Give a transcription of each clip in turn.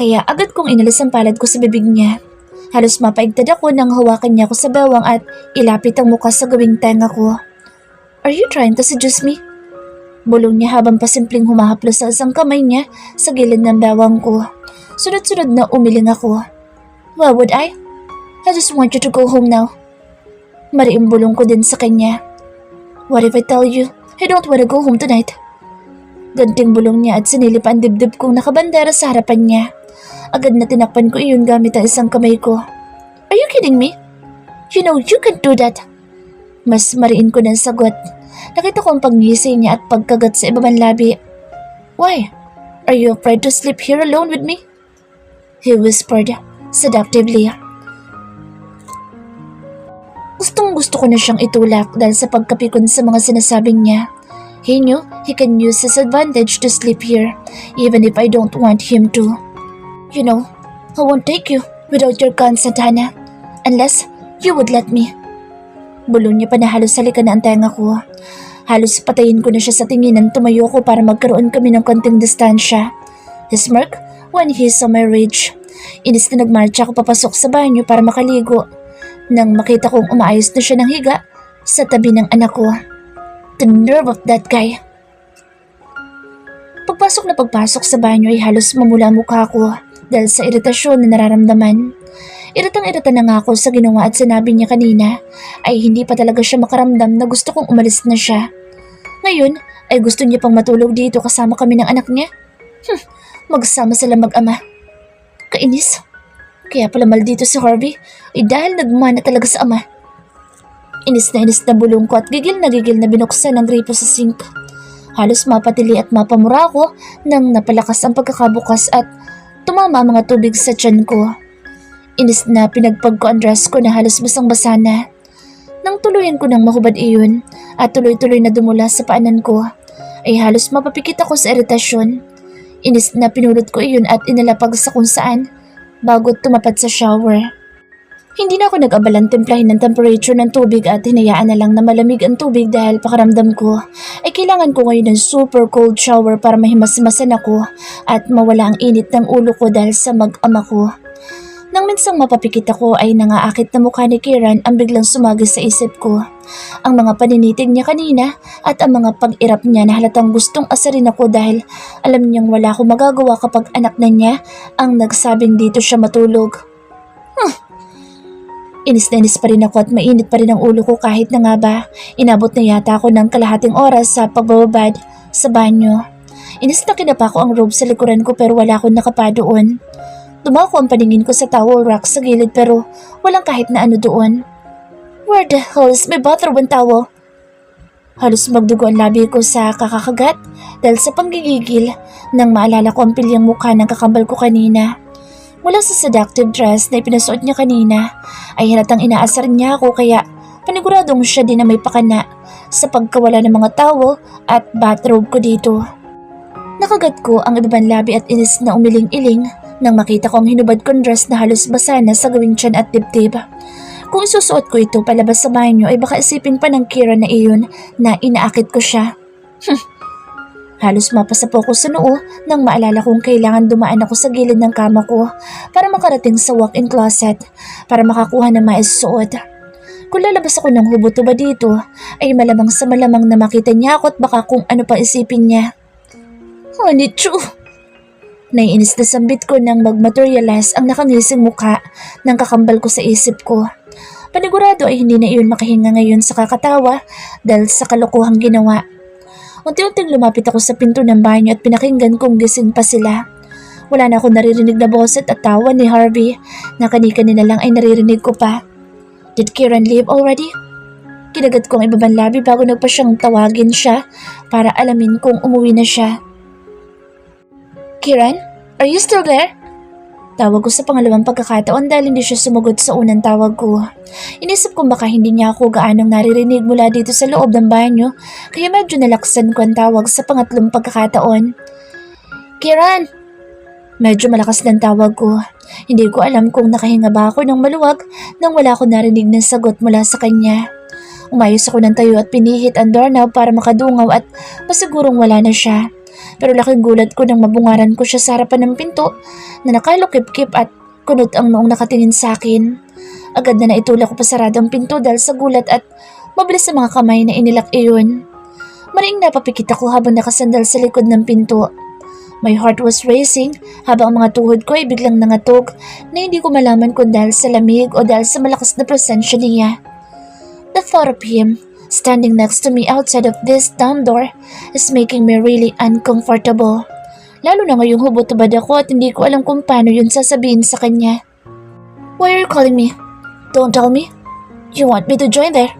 Kaya agad kong inalis ang palad ko sa bibig niya. Halos mapaigtad ako nang hawakan niya ako sa bewang at ilapit ang mukha sa gawing tenga ko. "Are you trying to seduce me?" Bulong niya habang pasimpleng humahaplos sa isang kamay niya sa gilid ng bewang ko. Sunod-sunod na umiling ako. "Why would I? I just want you to go home now." Mariing bulong ko din sa kanya. "What if I tell you I don't want to go home tonight?" Ganting bulong niya at sinilip ang dibdib kong nakabandera sa harapan niya. Agad na tinakpan ko iyon gamit ang isang kamay ko. "Are you kidding me? You know you can't do that." Mas mariin ko ng sagot. Nakita ko ang pagngisi niya at pagkagat sa ibabang labi. "Why? Are you afraid to sleep here alone with me?" He whispered seductively. Gustong-gusto ko na siyang itulak dahil sa pagkapikon sa mga sinasabing niya. He knew he can use his advantage to sleep here, even if I don't want him to. "You know, I won't take you without your consent, Hannah, unless you would let me." Bulong niya pa na halos salika na ang tenga ko. Halos patayin ko na siya sa tingin nang tumayo ko para magkaroon kami ng konting distansya. He smirked when he saw my rage. Inis na nagmarcha ako papasok sa banyo para makaligo. Nang makita kong umaayos na siya ng higa sa tabi ng anak ko. The nerve of that guy. Pagpasok sa banyo ay halos mamula mukha ko dahil sa iritasyon na nararamdaman. Iritang-irita na nga ako sa ginawa at sinabi niya kanina ay hindi pa talaga siya makaramdam na gusto kong umalis na siya. Ngayon ay gusto niya pang matulog dito kasama kami ng anak niya. Magsama sila mag-ama. Kainis. Kaya pala maldito si Harvey ay dahil nagmana talaga sa ama. Inis na bulong ko at gigil na binuksan ang gripo sa sink. Halos mapatili at mapamura ako nang napalakas ang pagkakabukas at tumama mga tubig sa tiyan ko. Inis na pinagpag ko ang dress ko na halos basang-basa na. Nang tuluyan ko ng mahubad iyon at tuloy-tuloy na dumula sa paanan ko, ay halos mapapikit ako sa iritasyon. Inis na pinulot ko iyon at inalapag sa kung saan bago tumapat sa shower. Hindi na ako nag-abalang templahin ng temperature ng tubig at hinayaan na lang na malamig ang tubig dahil pakaramdam ko ay kailangan ko ngayon ng super cold shower para mahimas-himasan ako at mawala ang init ng ulo ko dahil sa mag-ama ko. Nang minsang mapapikit ako ay nangaakit na mukha ni Kieran ang biglang sumagi sa isip ko. Ang mga paninitig niya kanina at ang mga pag-irap niya na halatang gustong asarin ako dahil alam niyang wala akong magagawa kapag anak na niya ang nagsabing dito siya matulog. Inis na inis pa rin ako at mainit pa rin ang ulo ko kahit na nga ba inabot na yata ako ng kalahating oras sa pagbababad sa banyo. Inis na kinapa ko ang robe sa likuran ko pero wala akong nakapa doon. Dumako ang paningin ko sa towel rack sa gilid pero walang kahit na ano doon. Where the hell is my bathrobe and towel? Halos magdugo ang labi ko sa kakakagat dahil sa panggigigil nang maalala ko ang pilyang mukha ng kakambal ko kanina. Mula sa seductive dress na ipinasuot niya kanina ay halatang inaasar niya ako kaya paniguradong siya din na may pakana sa pagkawala ng mga towel at bathrobe ko dito. Nakagat ko ang ibang labi at inis na umiling-iling nang makita ko ang hinubad kong dress na halos basa na sa gawing tiyan at dibdib. Kung isusuot ko ito palabas sa banyo ay baka isipin pa ng Kieran na iyon na inaakit ko siya. Halos mapasapo ko sa noo nang maalala kong kailangan dumaan ako sa gilid ng kama ko para makarating sa walk-in closet para makakuha ng maisuot. Kung lalabas ako ng hubo-tuba dito ay malamang sa malamang na makita niya ako at baka kung ano pa isipin niya. Honey, true. Naiinis na sambit ko nang mag-materialize ang nakangising mukha ng kakambal ko sa isip ko. Panigurado ay hindi na iyon makahinga ngayon sa kakatawa dahil sa kalokohang ginawa. Unti-unting lumapit ako sa pinto ng banyo at pinakinggan kong gising pa sila. Wala na akong naririnig na boses at tawa ni Harvey na kani-kanina lang ay naririnig ko pa. Did Kieran leave already? Kinagat ko ang ibabang labi bago nagpa siyang tawagin siya para alamin kung umuwi na siya. Kieran, are you still there? Tawag ko sa pangalawang pagkakataon dahil hindi siya sumagot sa unang tawag ko. Inisip kong baka hindi niya ako gaanong naririnig mula dito sa loob ng banyo kaya medyo nalaksan ko ang tawag sa pangatlong pagkakataon. Kieran! Medyo malakas ng tawag ko. Hindi ko alam kung nakahinga ba ako ng maluwag nang wala ko narinig na sagot mula sa kanya. Umayos ako ng tayo at pinihit ang doorknob para makadungaw at masigurong wala na siya. Pero laking gulat ko nang mabungaran ko siya sa harapan ng pinto na nakalukip-kip at kunot ang noong nakatingin sa akin. Agad na naitulak ko pa sarado ang pinto dahil sa gulat at mabilis sa mga kamay na inilak iyon. Maring napapikit ako habang nakasandal sa likod ng pinto. My heart was racing habang ang mga tuhod ko ay biglang nangatog na hindi ko malaman kung dahil sa lamig o dahil sa malakas na presensya niya. The thought of him standing next to me outside of this damn door is making me really uncomfortable. Lalo na ngayong hubot-tubad ako at hindi ko alam kung paano yun sasabihin sa kanya. Why are you calling me? Don't tell me. You want me to join there?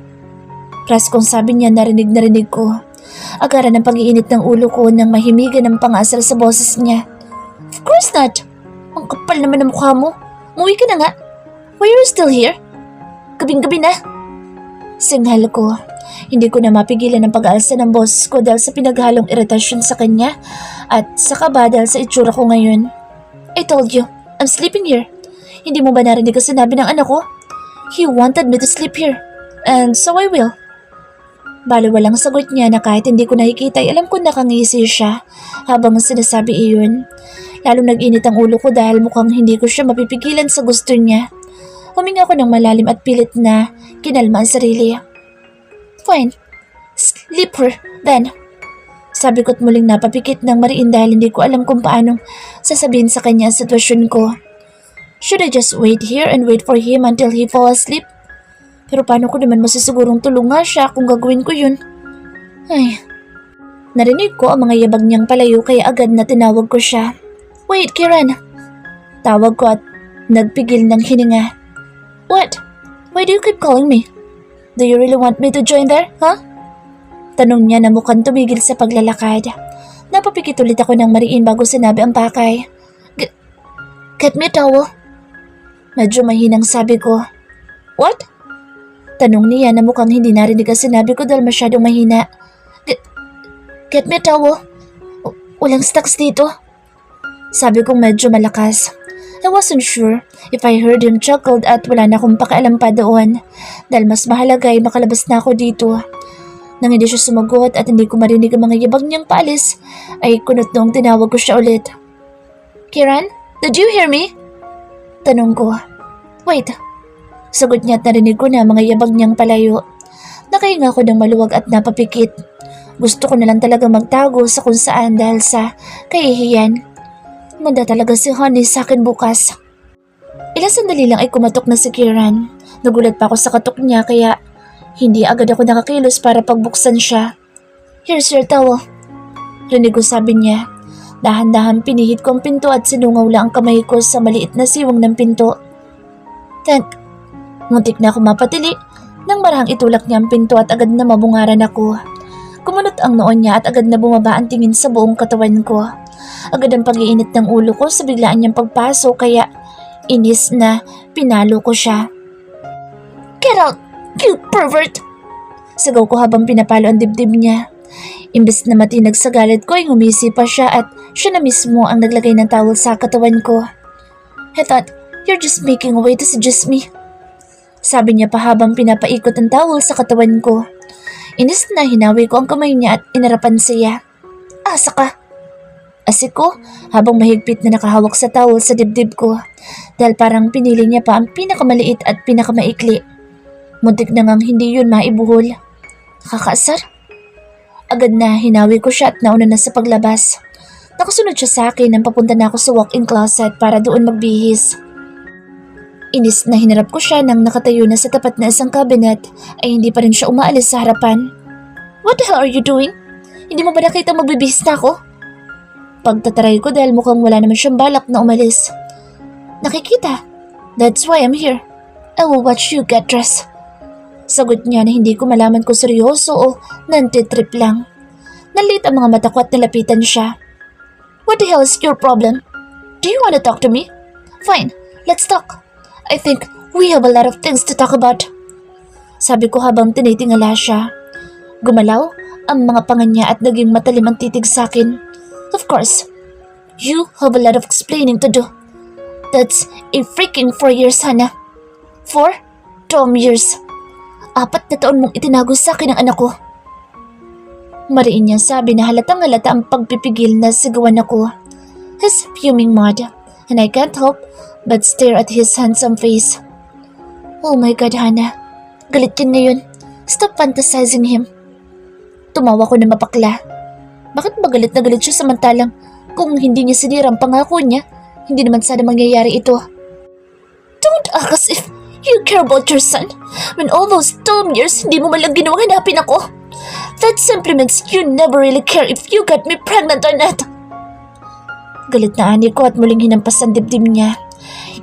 Praskong sabi niya narinig ko. Agaran ng pag-iinit ng ulo ko nang mahimigan ng pangasar sa boses niya. Of course not. Ang kapal naman ng mukha mo. Umuwi ka na nga. Why are you still here? Gabing-gabi na. Singhal ko. Hindi ko na mapigilan ang pag-aalsa ng boses ko dahil sa pinaghalong iritasyon sa kanya at sa kaba dahil sa itsura ko ngayon. I told you, I'm sleeping here. Hindi mo ba narinig ang sinabi ng anak ko? He wanted me to sleep here. And so I will. Baliwalang sagot niya na kahit hindi ko nakikita ay alam ko nakangisi siya habang sinasabi iyon. Lalo nag-init ang ulo ko dahil mukhang hindi ko siya mapipigilan sa gusto niya. Huminga ko ng malalim at pilit na kinalma ang sarili. Fine. Sleep her, then. Sabi ko't muling napapikit ng mariin dahil hindi ko alam kung paanong sasabihin sa kanya ang sitwasyon ko. Should I just wait here and wait for him until he fall asleep? Pero paano ko naman masisigurong tulungan siya kung gagawin ko yun? Ay. Narinig ko ang mga yabag niyang palayo kaya agad na tinawag ko siya. Wait, Kiran. Tawag ko at nagpigil ng hininga. What? Why do you keep calling me? Do you really want me to join there, huh? Tanong niya na mukhang tumigil sa paglalakad. Napapikit ulit ako ng mariin bago sinabi ang pakay. Get me a towel. Medyo mahinang sabi ko. What? Tanong niya na mukhang hindi narinig ang sinabi ko dahil masyadong mahina. Get me a towel. Walang stocks dito. Sabi kong medyo malakas. I wasn't sure if I heard him chuckled at wala na akong pakialam pa doon dahil mas mahalaga ay makalabas na ako dito. Nang hindi siya sumagot at hindi ko marinig ang mga yabag niyang paalis ay kunot noong tinawag ko siya ulit. Kiran, did you hear me? Tanong ko. Wait. Sagot niya at narinig ko na mga yabag niyang palayo. Nakahinga ko ng maluwag at napapikit. Gusto ko na lang talaga magtago sa kung saan dahil sa kahihiyan. Manda talaga si Honey sa akin bukas. Ilang sandali lang ay kumatok na si Kiran. Nagulat pa ako sa katok niya kaya hindi agad ako nakakilos para pagbuksan siya. Here's your towel. Rinig ko sabi niya. Dahan-dahan pinihit ko ang pinto at sinungaw lang ang kamay ko sa maliit na siwang ng pinto. Muntik na ako mapatili nang marahang itulak niya ang pinto at agad na mabungaran ako. Kumunot ang noon niya at agad na bumaba ang tingin sa buong katawan ko. Agad ang pag-iinit ng ulo ko sa biglaan niyang pagpasok kaya inis na pinalo ko siya. Get out, you pervert! Sigaw ko habang pinapalo ang dibdib niya. Imbes na matinag sa galit ko ay ngumisi pa siya at siya na mismo ang naglagay ng towel sa katawan ko. I thought, you're just making a way to seduce me. Sabi niya pa habang pinapaikot ang towel sa katawan ko. Inis na hinawi ko ang kamay niya at inarapan siya. Asa ka? Asik ko habang mahigpit na nakahawak sa towel sa dibdib ko dahil parang pinili niya pa ang pinakamaliit at pinakamaikli. Muntik na ngang hindi yun maibuhol. Nakakaasar. Agad na hinawi ko siya at nauna na sa paglabas. Nakasunod siya sa akin nang papunta na ako sa walk-in closet para doon magbihis. Inis na hinarap ko siya nang nakatayo na sa tapat na isang cabinet ay hindi pa rin siya umaalis sa harapan. What the hell are you doing? Hindi mo ba nakita magbibihis na ako? Pagtataray ko dahil mukhang wala naman siyang balak na umalis. Nakikita. That's why I'm here. I will watch you get dressed. Sagot niya na hindi ko malaman kung seryoso o nantitrip lang. Nalit ang mga mata ko at nalapitan siya. What the hell is your problem? Do you want to talk to me? Fine, let's talk. I think we have a lot of things to talk about. Sabi ko habang tinitingala siya. Gumalaw ang mga panga niya at naging matalim ang titig sa akin. Of course. You have a lot of explaining to do. That's a freaking 4 years, Hana. 4? Tom years. 4 na taon mong itinago sa akin ang anak ko. Mariin niyang sabi na halatang halata ang pagpipigil na sigawan ako. His fuming mud, and I can't help but stare at his handsome face. Oh my God, Hana. Galit yun ngayon. Stop fantasizing him. Tumawa ko na mapakla. Bakit ba galit na galit siya samantalang kung hindi niya sinira ang pangako niya, hindi naman sana mangyayari ito. Don't act as if you care about your son when all those 12 years hindi mo malang ginawang hanapin ako. That simply means you never really care if you got me pregnant or not. Galit na ani ko at muling hinampas ang dibdib niya.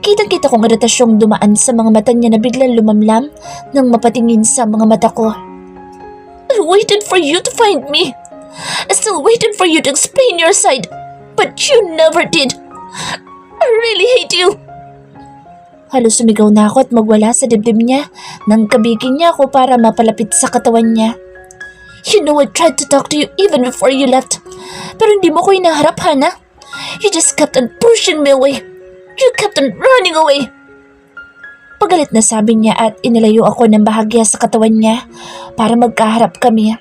Kitang-kita kong iritasyong dumaan sa mga mata niya na biglang lumamlam nang mapatingin sa mga mata ko. I waited for you to find me. I still waited for you to explain your side, but you never did. I really hate you. Halos sumigaw na ako at magwala sa dibdib niya nang kabigin niya ako para mapalapit sa katawan niya. You know I tried to talk to you even before you left, pero hindi mo ko hinaharap, Hana. You just kept on pushing me away. You kept on running away. Pagalit na sabi niya at inilayo ako ng bahagya sa katawan niya para magkaharap kami.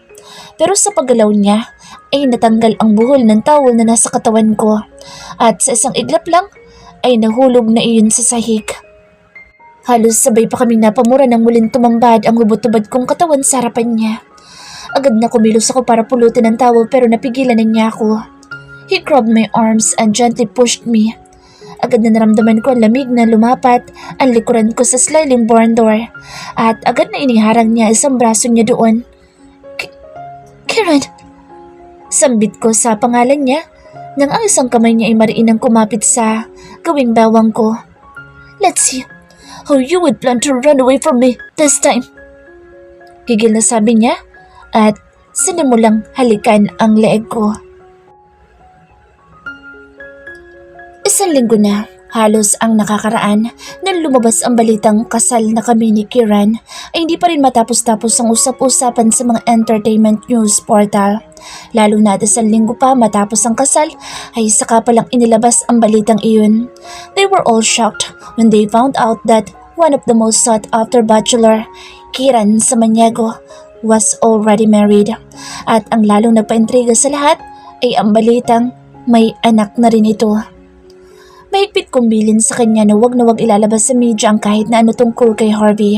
Pero sa paggalaw niya ay natanggal ang buhol ng towel na nasa katawan ko at sa isang iglap lang ay nahulog na iyon sa sahig. Halos sabay pa kaming napamura nang muling tumambad ang hubot-tubad kong katawan sa harapan niya. Agad na kumilos ako para pulutin ang towel pero napigilan na niya ako. He grabbed my arms and gently pushed me. Agad na naramdaman ko ang lamig na lumapat ang likuran ko sa sliding barn door at agad na iniharang niya isang braso niya doon. Kieran! Sambit ko sa pangalan niya nang ang isang kamay niya ay mariinang kumapit sa gawing bawang ko. Let's see how you would plan to run away from me this time. Gigil na sabi niya at sinimulang halikan ang leeg ko. Isang linggo na, halos ang nakakaraan nang lumabas ang balitang kasal na kami ni Kieran ay hindi pa rin matapos-tapos ang usap-usapan sa mga entertainment news portal. Lalo na at isang linggo pa matapos ang kasal ay saka palang inilabas ang balitang iyon. They were all shocked when they found out that one of the most sought-after bachelor, Kieran Samaniego, was already married. At ang lalong nagpaintriga sa lahat ay ang balitang may anak na rin ito. Mahigpit kong bilin sa kanya na wag ilalabas sa media ang kahit na ano tungkol kay Harvey.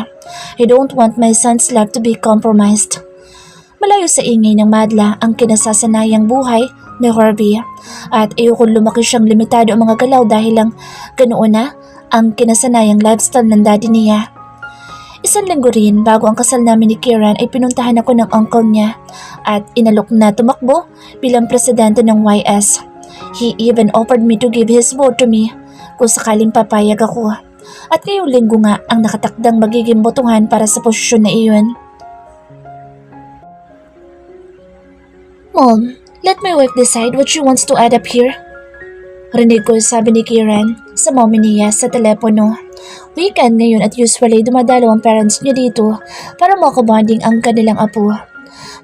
I don't want my son's life to be compromised. Malayo sa ingay ng madla ang kinasasanayang buhay ni Harvey at ayokong lumaki siyang limitado ang mga galaw dahil lang ganoon na ang kinasanayang lifestyle ng daddy niya. Isang linggo rin bago ang kasal namin ni Kieran ay pinuntahan ako ng uncle niya at inalok na tumakbo bilang presidente ng YS. He even offered me to give his vote to me kung sakaling papayag ako. At ngayong linggo nga ang nakatakdang magiging botohan para sa posisyon na iyon. Mom, let my wife decide what she wants to add up here. Rinig ko sabi ni Kieran sa mommy niya sa telepono. Weekend ngayon at usually dumadalaw ang parents niya dito para makabonding ang kanilang apo.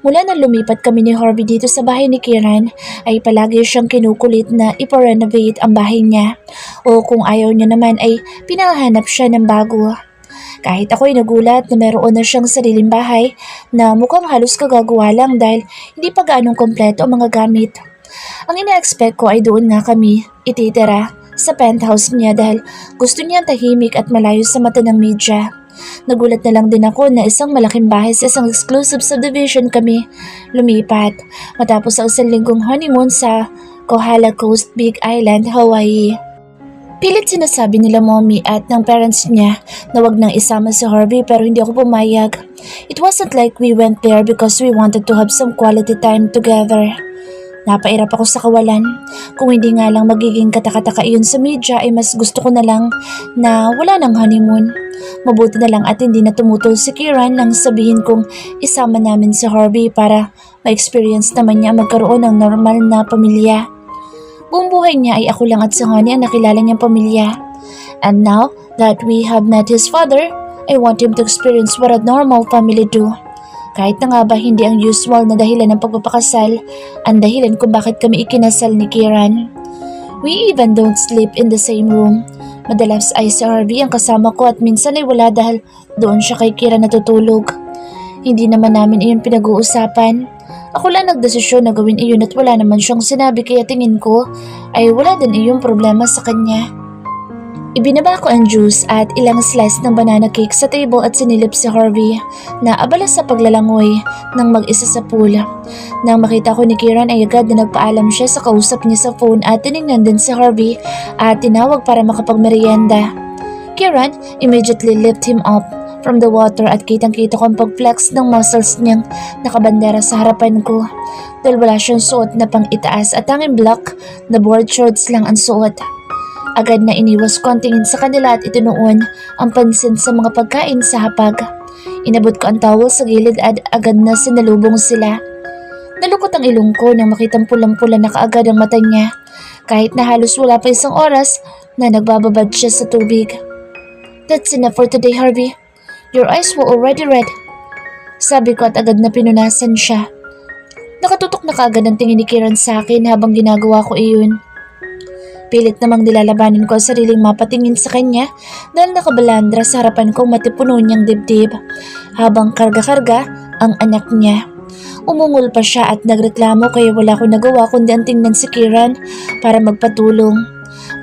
Mula nang lumipat kami ni Harvey dito sa bahay ni Kieran ay palagi siyang kinukulit na ipa-renovate ang bahay niya o kung ayaw niya naman ay pinahanap siya ng bago. Kahit ako'y nagulat na meron na siyang sariling bahay na mukhang halos kagagawa lang dahil hindi pa gaanong kompleto ang mga gamit. Ang ina-expect ko ay doon nga kami ititira sa penthouse niya dahil gusto niyang tahimik at malayo sa mata ng media. Nagulat na lang din ako na isang malaking bahay sa isang exclusive subdivision kami lumipat matapos ang isang linggong honeymoon sa Kohala Coast, Big Island, Hawaii. Pilit sinasabi nila mommy at ng parents niya na wag nang isama si Harvey pero hindi ako pumayag. It wasn't like we went there because we wanted to have some quality time together. Napairap ako sa kawalan. Kung hindi nga lang magiging katakataka iyon sa media ay mas gusto ko na lang na wala ng honeymoon. Mabuti na lang at hindi na tumutol si Kieran nang sabihin kong isama namin si Harvey para ma-experience naman niya magkaroon ng normal na pamilya. Buong buhay niya ay ako lang at si Honey ang nakilala niyang pamilya. And now that we have met his father, I want him to experience what a normal family do. Kahit na nga ba hindi ang usual na dahilan ng pagpapakasal, ang dahilan kung bakit kami ikinasal ni Kieran. We even don't sleep in the same room. Madalas ay si Harvey ang kasama ko at minsan ay wala dahil doon siya kay Kira natutulog. Hindi naman namin iyon pinag-uusapan. Ako lang nagdesisyon na gawin iyon at wala naman siyang sinabi kaya tingin ko ay wala din iyong problema sa kanya. Ibinaba ko ang juice at ilang slice ng banana cake sa table at sinilip si Harvey na abala sa paglalangoy ng mag-isa sa pool. Nang makita ko ni Kieran ay agad na nagpaalam siya sa kausap niya sa phone at tinignan din si Harvey at tinawag para makapagmerienda. Kieran immediately lifted him up from the water at kitang-kita ko ang pag-flex ng muscles niyang nakabandera sa harapan ko dahil wala siyang suot na pang-itaas at tanging black na board shorts lang ang suot. Agad na iniwas ko ang tingin sa kanila at itinuon ang pansin sa mga pagkain sa hapag. Inabot ko ang towel sa gilid at agad na sinalubong sila. Nalukot ang ilong ko nang makitang pulang-pula na kaagad ang mata niya kahit na halos wala pa isang oras na nagbababad siya sa tubig. "That's enough for today, Harvey. Your eyes were already red." Sabi ko at agad na pinunasan siya. Nakatutok na kaagad ang tingin ni Kieran sa akin habang ginagawa ko iyon. Pilit namang nilalabanin ko ang sariling mapatingin sa kanya dahil nakabalandra sa harapan ko matipuno niyang dibdib habang karga-karga ang anak niya. Umungol pa siya at nagreklamo kaya wala ko nagawa kundi ang tingnan si Kieran para magpatulong.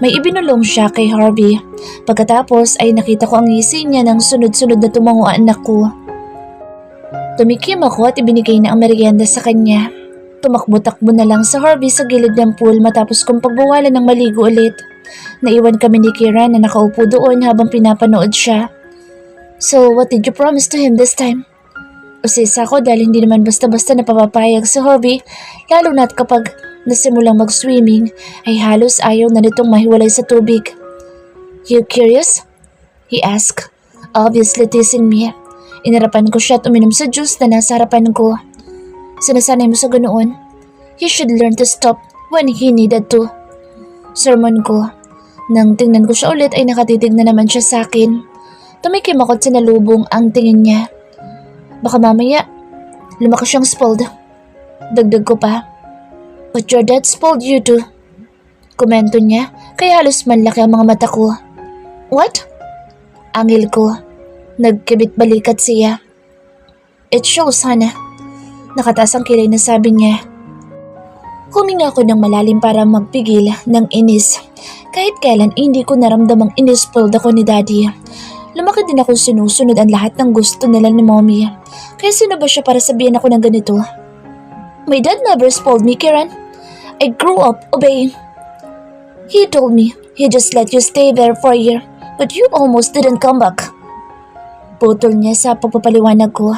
May ibinulong siya kay Harvey. Pagkatapos ay nakita ko ang ngisi niya ng sunod-sunod na tumango ang anak ko. Tumikim ako at ibinigay na ang merienda sa kanya. Tumakbo-takbo na lang sa Harvey sa gilid ng pool matapos kong pagbawalan ng maligo ulit. Naiwan kami ni Kieran na nakaupo doon habang pinapanood siya. "So, what did you promise to him this time?" Usisa ko dahil hindi naman basta-basta napapapayag si Harvey, lalo na't kapag nasimulang mag-swimming ay halos ayaw na nitong mahiwalay sa tubig. "You curious?" he asked, obviously teasing me. Inarapan ko siya at uminom sa juice na nasa harapan ko. "Sinasanay mo sa ganoon? He should learn to stop when he needed to." Sermon ko. Nang tingnan ko siya ulit ay nakatitig na naman siya sa akin. Tumikim ako at sinalubong ang tingin niya. "Baka mamaya, lumaki siyang spoiled." Dagdag ko pa. "But your dad spoiled you too." Komento niya kaya halos manlaki ang mga mata ko. "What?" Angil ko. Nagkibit balikat siya. "It shows, Hana." Nakataas ang kilay na sabi niya. Huminga ako ng malalim para magpigil ng inis. Kahit kailan hindi ko naramdamang inispoiled ako ni Daddy. Lumaki din ako sinusunod ang lahat ng gusto nila ni Mommy. Kaya sino ba siya para sabihin ako ng ganito? "My dad never spoiled me, Kieran. I grew up obeying. He told me he just let you stay there for a year, but you almost didn't come back." Putol niya sa pagpapaliwanag ko.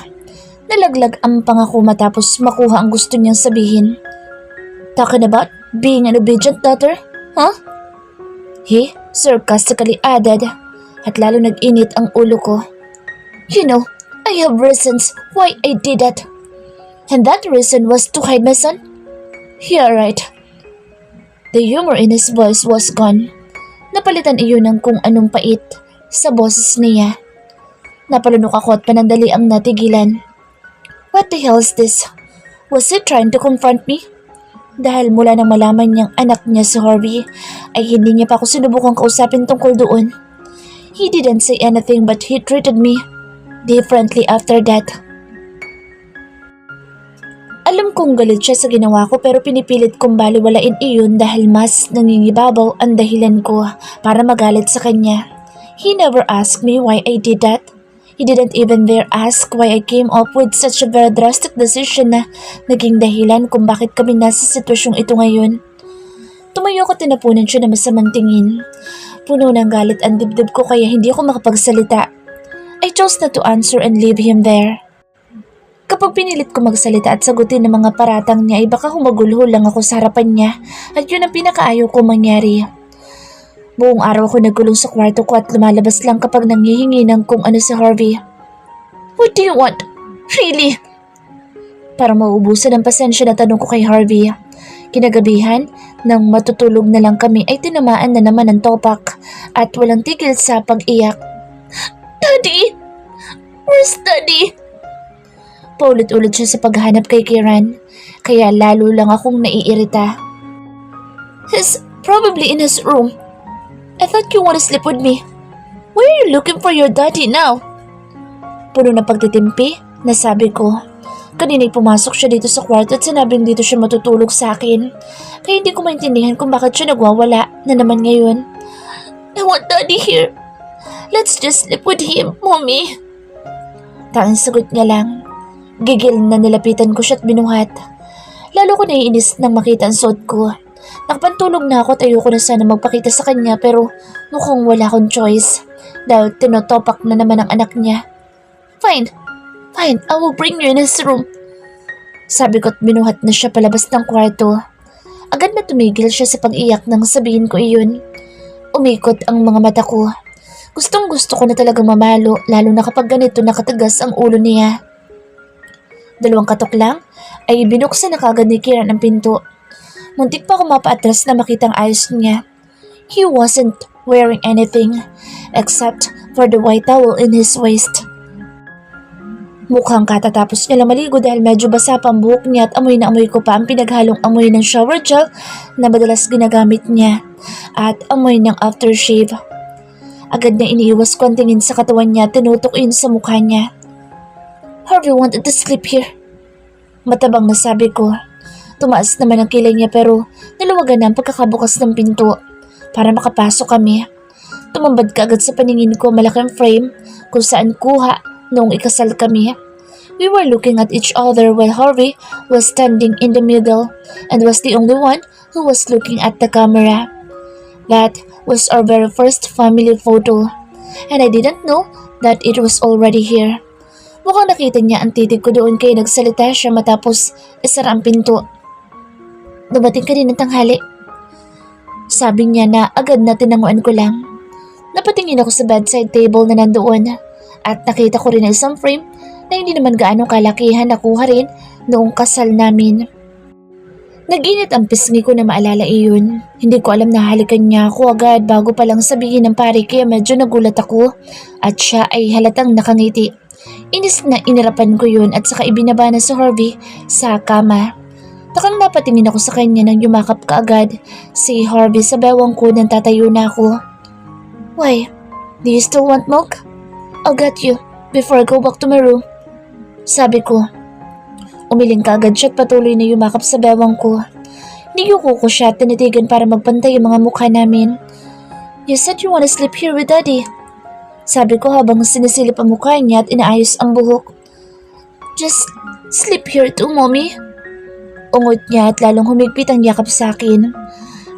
Nalaglag ang pangako matapos makuha ang gusto niyang sabihin. "Talking about being an obedient daughter, huh?" He sarcastically added at lalo nag-init ang ulo ko. "You know, I have reasons why I did that. And that reason was to hide my son? You're right." The humor in his voice was gone. Napalitan iyon ng kung anong pait sa boses niya. Napalunok ako at panandali ang natigilan. What the hell is this? Was he trying to confront me? Dahil mula nang malaman niyang anak niya si Harvey, ay hindi niya pa ako sinubukang kausapin tungkol doon. He didn't say anything but he treated me differently after that. Alam kong galit siya sa ginawa ko pero pinipilit kong baliwalain iyon dahil mas nangingibabaw ang dahilan ko para magalit sa kanya. He never asked me why I did that. He didn't even dare ask why I came up with such a very drastic decision na naging dahilan kung bakit kami nasa sitwasyong ito ngayon. Tumayo ko at tinapunan siya na masamang tingin. Puno ng galit ang dibdib ko kaya hindi ako makapagsalita. I chose not to answer and leave him there. Kapag pinilit ko magsalita at sagutin ng mga paratang niya ay baka humagulho lang ako sa harapan niya at yun ang pinakaayaw ko mangyari. Buong araw ako nagkulong sa kwarto ko at lumalabas lang kapag nanghihingi ng kung ano si Harvey. "What do you want? Really?" Parang mauubusan ng pasensya na tanong ko kay Harvey. Kinagabihan, nang matutulog na lang kami ay tinamaan na naman ng topak at walang tigil sa pag-iyak. "Daddy! Where's Daddy?" Paulit-ulit siya sa paghanap kay Kieran, kaya lalo lang akong naiirita. Probably in his room. I thought you want to sleep with me. Why are you looking for your daddy now? Puno na pagtitimpi, nasabi ko. Kanina'y pumasok siya dito sa kwarto at sinabing dito siya matutulog sa akin. Kaya hindi ko maintindihan kung bakit siya nagwawala na naman ngayon. I want daddy here. Let's just sleep with him, mommy. Tanging sagot niya lang. Gigil na nilapitan ko siya at binuhat. Lalo ko naiinis nang makita ang suot ko. Nakapantulog na ako at ayoko na sana magpakita sa kanya pero mukhang wala akong choice dahil tinotopak na naman ang anak niya. Fine, I will bring you in his room. Sabi ko at binuhat na siya palabas ng kwarto. Agad na tumigil siya sa pag-iyak nang sabihin ko iyon. Umikot ang mga mata ko. Gustong gusto ko na talagang mamalo lalo na kapag ganito nakatagas ang ulo niya. 2 katok lang ay binuksan na kagad ni Kieran ang pinto. Muntik pa ako mapaatras na makitang ayos niya. He wasn't wearing anything except for the white towel in his waist. Mukhang katatapos niya lang maligo dahil medyo basa pa ang buhok niya at amoy na amoy ko pa ang pinaghalong amoy ng shower gel na madalas ginagamit niya at amoy ng aftershave. Agad na iniiwas ko ang tingin sa katawan niya at tinutok iyon sa mukha niya. Harvey wanted to sleep here. Matabang nasabi ko. Tumaas naman ang kilay niya pero niluwagan na ang pagkakabukas ng pinto para makapasok kami. Tumambad ka agad sa paningin ko malaking frame kung saan kuha noong ikasal kami. We were looking at each other while Harvey was standing in the middle and was the only one who was looking at the camera. That was our very first family photo and I didn't know that it was already here. Mukhang nakita niya ang titig ko doon kaya nagsalita siya matapos isara ang pinto. Dumating ka din ng tanghali. Sabi niya na agad na tinanguan ko lang. Napatingin ako sa bedside table na nandoon at nakita ko rin ang isang frame na hindi naman gaano kalakihan nakuha rin noong kasal namin. Nag-init ang pisngi ko na maalala iyon. Hindi ko alam na halikan niya ako agad bago pa lang sabihin ng pare kaya medyo nagulat ako at siya ay halatang nakangiti. Inis na inirapan ko yun at saka ibinaba na si Harvey sa kama. Takang napatingin ako sa kanya nang yumakap ka agad si Harvey sa bewang ko nang tatayo na ako. Why? Do you still want milk? I'll get you before I go back to my room. Sabi ko. Umiling ka agad siya at patuloy na yumakap sa bewang ko. Niyuko ko siya at tinitigan para magpantay ang mga mukha namin. You said you wanna sleep here with daddy. Sabi ko habang sinisilip ang mukha niya at inaayos ang buhok. Just sleep here too, mommy. Ungot niya at lalong humigpit ang yakap sa akin.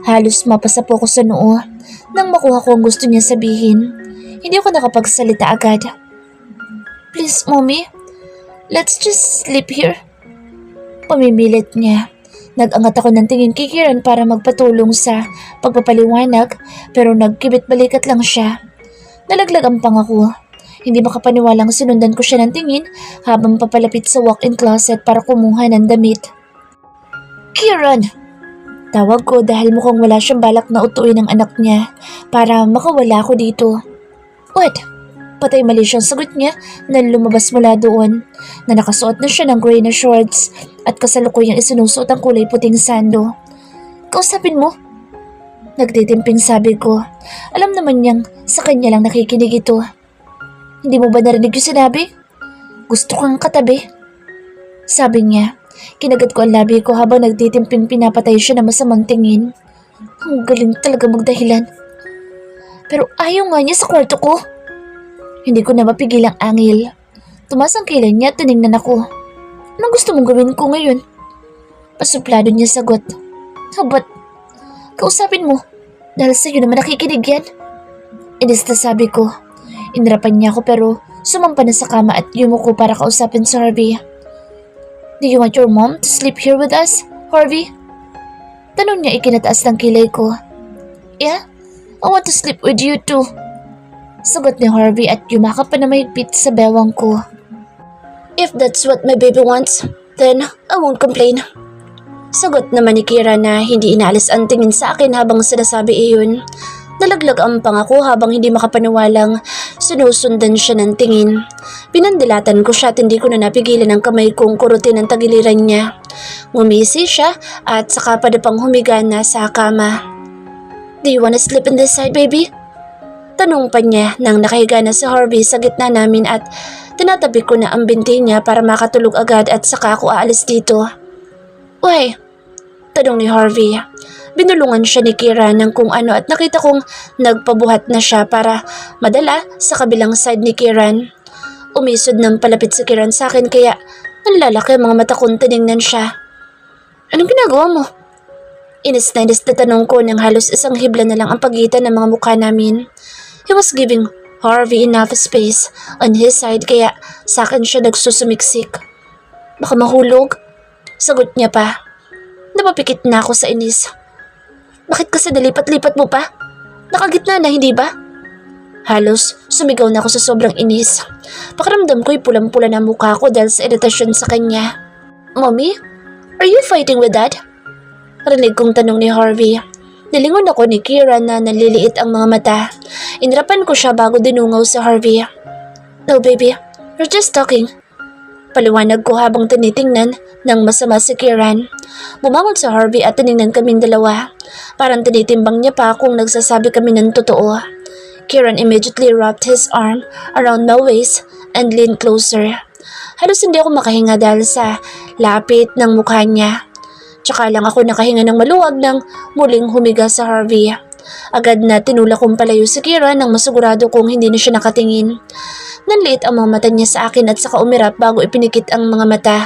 Halos mapasapo ko sa noo nang makuha ko ang gusto niya sabihin. Hindi ako nakapagsalita agad. Please, mommy. Let's just sleep here. Pamimilit niya. Nag-angat ako ng tingin kay Kieran para magpatulong sa pagpapaliwanag pero nagkibit balikat lang siya. Nalaglag ang pangako. Hindi makapaniwalang sinundan ko siya ng tingin habang papalapit sa walk-in closet para kumuha ng damit. Kieran! Tawag ko dahil mukhang wala siyang balak na utuin ang anak niya para makawala ako dito. What? Patay mali siyang sagot niya nang lumabas mula doon na nakasuot na siya ng gray na shorts at kasalukuyang isinusuot ang kulay puting sando. Kausapin mo? Nagtitimping sabi ko. Alam naman niyang sa kanya lang nakikinig ito. Hindi mo ba narinig yung sinabi? Gusto kang katabi? Sabi niya. Kinagat ko ang labi ko habang nagtitimping pinapatay siya na masamang tingin. Ang galing talaga magdahilan. Pero ayaw nga niya sa kwarto ko. Hindi ko na mapigil ang angil. Tumas ang kilay niya at tinignan ako. Anong gusto mong gawin ko ngayon? Pasuplado niya sagot. But kausapin mo, dahil sa'yo naman nakikinig yan. Inista sabi ko. Inirapan niya ako pero sumampa na sa kama at yumuko para kausapin si Harvey. Do you want your mom to sleep here with us, Harvey? Tanong niya ikinataas ng kilay ko. Yeah, I want to sleep with you too. Sagot ni Harvey at yumakap pa na mahigpit sa bewang ko. If that's what my baby wants, then I won't complain. Sagot naman ni Kira na hindi inaalis ang tingin sa akin habang sinasabi iyon. Nalaglag ang pangako habang hindi makapaniwalang sinusundan siya ng tingin. Pinandilatan ko siya at hindi ko na napigilan ang kamay kong kurutin ang tagiliran niya. Ngumisi siya at saka pa na pang humiga na sa kama. Do you wanna sleep in this side, baby? Tanong pa niya nang nakahiga na si Harvey sa gitna namin at tinatabi ko na ang binti niya para makatulog agad at saka ako aalis dito. Uy, tanong ni Harvey. Binulungan siya ni Kira ng kung ano at nakita kong nagpabuhat na siya para madala sa kabilang side ni Kiran. Umisod ng palapit si Kiran sa akin kaya nanlalaki ang mga mata kong tinignan siya. Anong ginagawa mo? Inis na tanong ko nang halos isang hibla na lang ang pagitan ng mga mukha namin. He was giving Harvey enough space on his side kaya sa akin siya nagsusumiksik. Baka mahulog? Sagot niya pa. Napapikit na ako sa inis. Bakit kasi dalipat-lipat mo pa? Nakagitna na, hindi ba? Halos sumigaw na ako sa sobrang inis. Pakiramdam ko'y pulang-pula na mukha ko dahil sa iritasyon sa kanya. Mommy, are you fighting with Dad? Rinig kong tanong ni Harvey. Nilingon ako ni Kira na naliliit ang mga mata. Inrapan ko siya bago dinungaw sa Harvey. No baby, we're just talking. Paliwanag ko habang tinitingnan ng masama si Kiran. Bumangon sa Harvey at tinignan kaming dalawa. Parang tinitimbang niya pa kung nagsasabi kami ng totoo. Kiran immediately wrapped his arm around my waist and leaned closer. Halos hindi ako makahinga dahil sa lapit ng mukha niya. Tsaka lang ako nakahinga ng maluwag nang muling humiga sa Harvey. Agad na tinulak kong palayo si Kiran nang masigurado kong hindi na siya nakatingin. Nanliit ang mga mata niya sa akin at saka umirap bago ipinikit ang mga mata.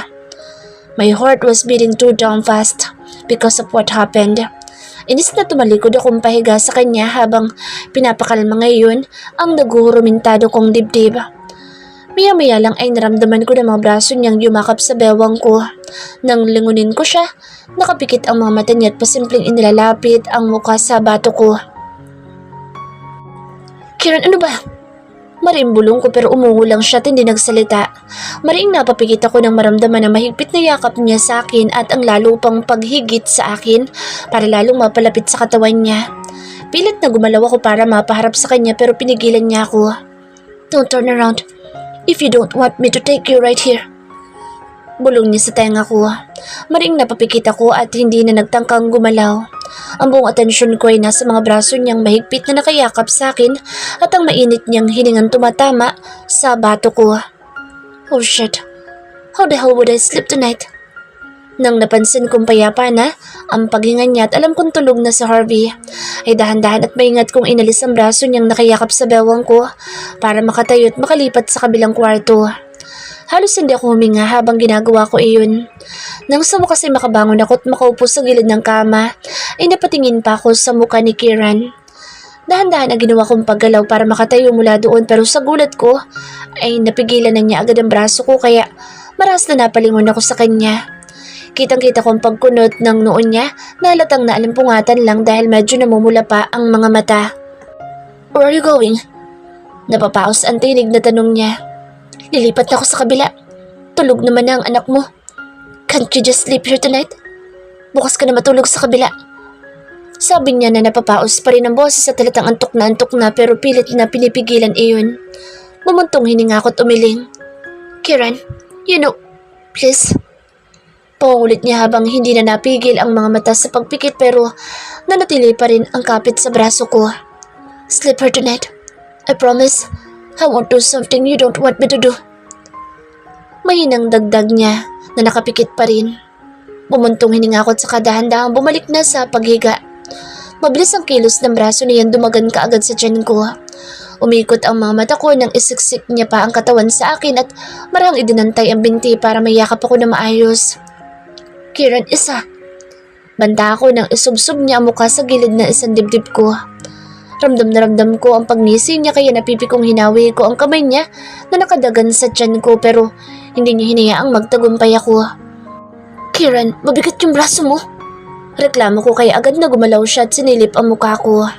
My heart was beating too damn fast because of what happened. Inis na tumalikod akong pahiga sa kanya habang pinapakalma ngayon ang naguhurumintado kong dibdib. Maya-maya lang ay naramdaman ko na mga braso niyang yumakap sa bewang ko. Nang lingunin ko siya, nakapikit ang mga mata niya at pasimpleng inilalapit ang mukha sa bato ko. Kiran, ano ba? Marimbulong ko pero umungo lang siya at hindi nagsalita. Mariing napapikit ako nang maramdaman na mahigpit na yakap niya sa akin at ang lalo pang paghigit sa akin para lalong mapalapit sa katawan niya. Pilit na gumalaw ako para mapaharap sa kanya pero pinigilan niya ako. Don't turn around if you don't want me to take you right here. Bulong niya sa tenga ko. Mariing napapikit ako at hindi na nagtangkang gumalaw. Ang buong atensyon ko ay nasa mga braso niyang mahigpit na nakayakap sa akin at ang mainit niyang hiningang tumatama sa bato ko. Oh shit, how the hell would I sleep tonight? Nang napansin kong payapa na ang paghinga niya at alam kong tulog na si Harvey, ay dahan-dahan at maingat kong inalis ang braso niyang nakayakap sa bewang ko para makatayo at makalipat sa kabilang kwarto. Halos hindi ako huminga habang ginagawa ko iyon. Nang sa wakas ay makabangon ako at makaupo sa gilid ng kama, ay napatingin pa ako sa mukha ni Kiran. Dahan-dahan na ginawa kong paggalaw para makatayo mula doon pero sa gulat ko ay napigilan na niya agad ang braso ko kaya maras na napalingon ako sa kanya. Kitang-kita kong pagkunot ng noon niya na halatang naalimpungatan lang dahil medyo namumula pa ang mga mata. Where are you going? Napapaos ang tinig na tanong niya. Lilipat na ako sa kabila. Tulog naman na ang anak mo. Can't you just sleep here tonight? Bukas ka na matulog sa kabila. Sabi niya na napapaos pa rin ang boses at talatang antok na pero pilit na pinipigilan iyon. Bumuntong hininga ko't umiling. Kiran, you know, please. Pangulit niya habang hindi na napigil ang mga mata sa pagpikit pero nanatili pa rin ang kapit sa braso ko. Sleep here tonight. I promise. I won't do something you don't want me to do. Mahinang dagdag niya na nakapikit pa rin. Bumuntong hininga ko at saka dahan-dahang bumalik na sa paghiga. Mabilis ang kilos ng braso niyan dumagan kaagad sa tiyan ko. Umikot ang mga mata ko nang isiksik niya pa ang katawan sa akin at marahang idinantay ang binti para mayakap ako na maayos. Kiran, isa. Banta ako nang isubsob niya ang mukha sa gilid na isang dibdib ko. Ramdam na ramdam ko ang pagngisi niya kaya napipikong hinawi ko ang kamay niya na nakadagan sa tiyan ko pero hindi niya hinayaang magtagumpay ako. Kiran, mabigat yung braso mo. Reklamo ko kaya agad na gumalaw siya at sinilip ang mukha ko.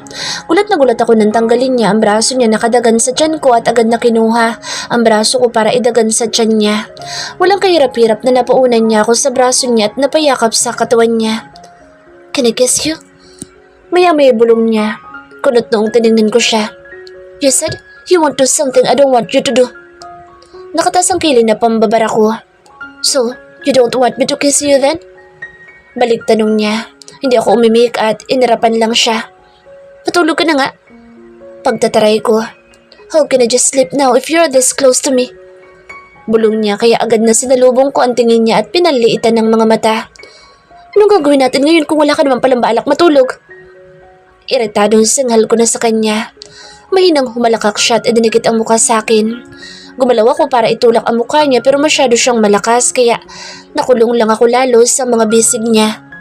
Gulat na gulat ako nang tanggalin niya ang braso niya nakadagan sa tiyan ko at agad na kinuha ang braso ko para idagan sa tiyan niya. Walang kahirap-hirap na napaunan niya ako sa braso niya at napayakap sa katawan niya. Can I kiss you? Maya-maya bulong niya. Kunot noong tinignan ko siya. You said you want to do something I don't want you to do. Nakatas ang kilay na pambabara ko. So, you don't want me to kiss you then? Balik tanong niya. Hindi ako umimik at inirapan lang siya. Matulog ka na nga. Pagtataray ko. How can I just sleep now if you're this close to me? Bulong niya kaya agad na sinalubong ko ang tingin niya at pinaliitan ng mga mata. Anong gagawin natin ngayon kung wala ka naman palang balak matulog? Iritadong singhal ko na sa kanya. Mahinang humalakak siya at idinikit ang mukha sa akin. Gumalaw ako para itulak ang mukha niya pero masyado siyang malakas kaya nakulong lang ako lalo sa mga bisig niya.